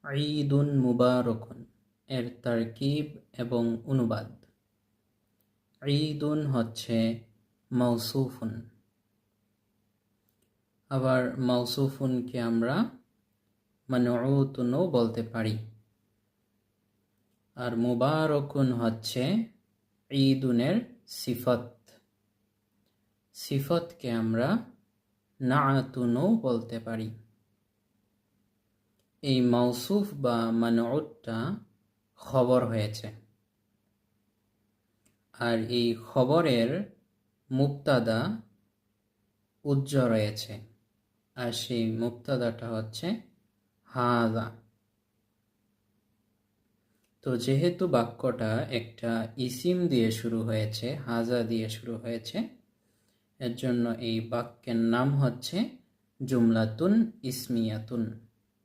ঈদুন মুবারকুন এর তারকিব এবং অনুবাদ। ঈদুন হচ্ছে মৌসুফুন, আবার মৌসুফুনকে আমরা মানউতুনও বলতে পারি। আর মুবারকুন হচ্ছে ঈদুনের সিফত, সিফতকে আমরা নাআতুনও বলতে পারি। এই মৌসুফ বা মানউতটা খবর হয়েছে, আর এই খবরের মুবতাদা উজ্জ রয়েছে, আর সেই মুবতাদাটা হচ্ছে হাযা। তো যেহেতু বাক্যটা একটা ইসিম দিয়ে শুরু হয়েছে, হাযা দিয়ে শুরু হয়েছে, এর জন্য এই বাক্যের নাম হচ্ছে জুমলাতুন ইসমিয়াতুন।